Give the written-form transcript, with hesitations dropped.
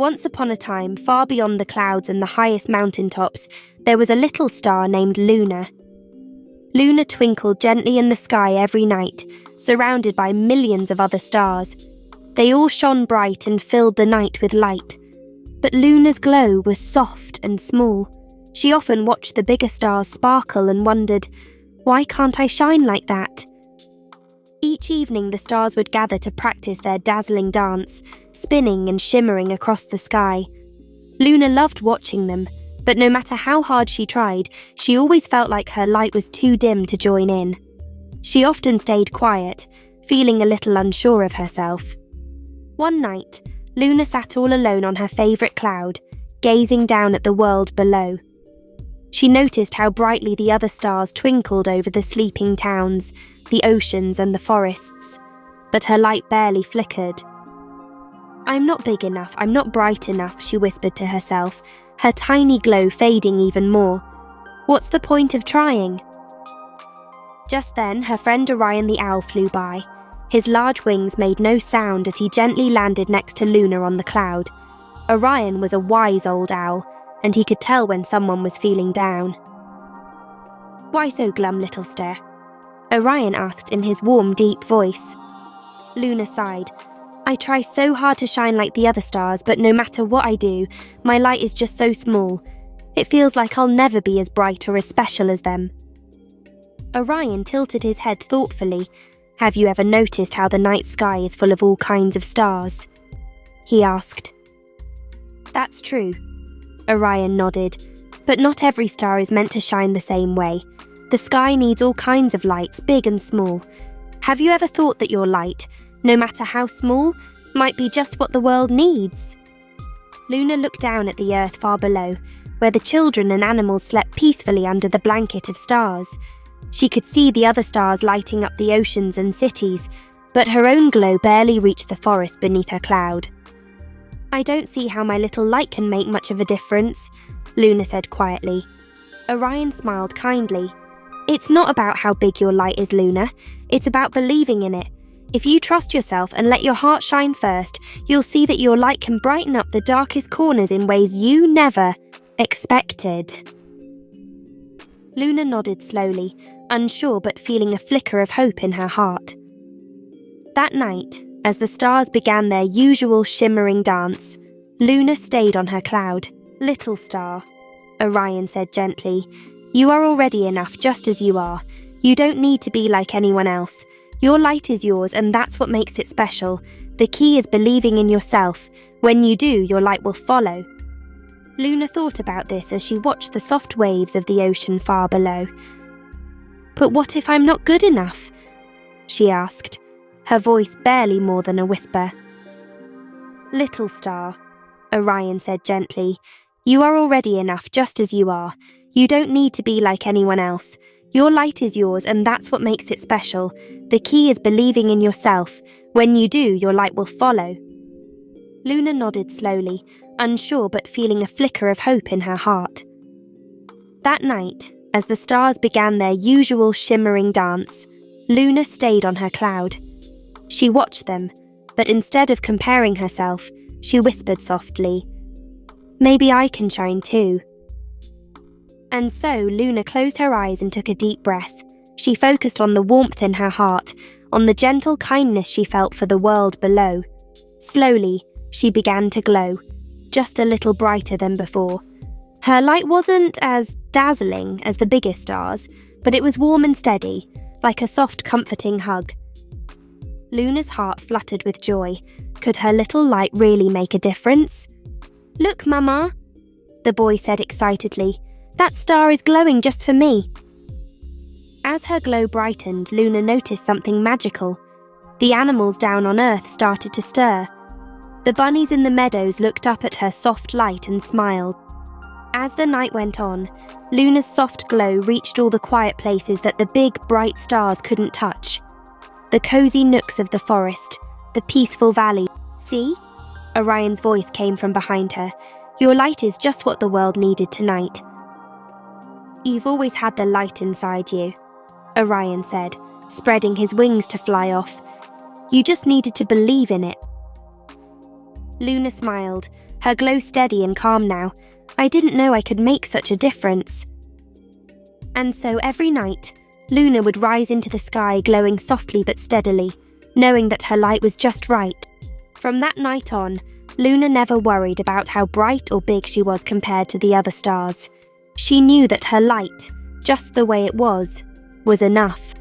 Once upon a time, far beyond the clouds and the highest mountaintops, there was a little star named Luna. Luna twinkled gently in the sky every night, surrounded by millions of other stars. They all shone bright and filled the night with light. But Luna's glow was soft and small. She often watched the bigger stars sparkle and wondered, why can't I shine like that? Each evening the stars would gather to practice their dazzling dance, spinning and shimmering across the sky. Luna loved watching them, but no matter how hard she tried, she always felt like her light was too dim to join in. She often stayed quiet, feeling a little unsure of herself. One night, Luna sat all alone on her favourite cloud, gazing down at the world below. She noticed how brightly the other stars twinkled over the sleeping towns, the oceans and the forests, but her light barely flickered. "I'm not big enough, I'm not bright enough," she whispered to herself, her tiny glow fading even more. "What's the point of trying?" Just then, her friend Orion the owl flew by. His large wings made no sound as he gently landed next to Luna on the cloud. Orion was a wise old owl, and he could tell when someone was feeling down. "Why so glum, little star?" Orion asked in his warm, deep voice. Luna sighed. "I try so hard to shine like the other stars, but no matter what I do, my light is just so small. It feels like I'll never be as bright or as special as them." Orion tilted his head thoughtfully. "Have you ever noticed how the night sky is full of all kinds of stars?" he asked. "That's true," Orion nodded, "but not every star is meant to shine the same way. The sky needs all kinds of lights, big and small. Have you ever thought that your light, no matter how small, might be just what the world needs?" Luna looked down at the earth far below, where the children and animals slept peacefully under the blanket of stars. She could see the other stars lighting up the oceans and cities, but her own glow barely reached the forest beneath her cloud. "I don't see how my little light can make much of a difference," Luna said quietly. Orion smiled kindly. "It's not about how big your light is, Luna. It's about believing in it. If you trust yourself and let your heart shine first, you'll see that your light can brighten up the darkest corners in ways you never expected." Luna nodded slowly, unsure but feeling a flicker of hope in her heart. That night, as the stars began their usual shimmering dance, Luna stayed on her cloud. "Little star," Orion said gently, "you are already enough just as you are. You don't need to be like anyone else. Your light is yours and that's what makes it special. The key is believing in yourself. When you do, your light will follow." Luna thought about this as she watched the soft waves of the ocean far below. "But what if I'm not good enough?" she asked, her voice barely more than a whisper. "Little star," Orion said gently, "you are already enough just as you are. You don't need to be like anyone else. Your light is yours and that's what makes it special. The key is believing in yourself. When you do, your light will follow." Luna nodded slowly, unsure but feeling a flicker of hope in her heart. That night, as the stars began their usual shimmering dance, Luna stayed on her cloud. She watched them, but instead of comparing herself, she whispered softly, "Maybe I can shine too." And so Luna closed her eyes and took a deep breath. She focused on the warmth in her heart, on the gentle kindness she felt for the world below. Slowly, she began to glow, just a little brighter than before. Her light wasn't as dazzling as the biggest stars, but it was warm and steady, like a soft, comforting hug. Luna's heart fluttered with joy. Could her little light really make a difference? "Look, Mama," the boy said excitedly. "That star is glowing just for me." As her glow brightened, Luna noticed something magical. The animals down on Earth started to stir. The bunnies in the meadows looked up at her soft light and smiled. As the night went on, Luna's soft glow reached all the quiet places that the big, bright stars couldn't touch. The cozy nooks of the forest, the peaceful valley. "See?" Orion's voice came from behind her. "Your light is just what the world needed tonight." "You've always had the light inside you," Orion said, spreading his wings to fly off. "You just needed to believe in it." Luna smiled, her glow steady and calm now. I didn't know I could make such a difference. And so every night, Luna would rise into the sky glowing softly but steadily, knowing that her light was just right. From that night on, Luna never worried about how bright or big she was compared to the other stars. She knew that her light, just the way it was enough.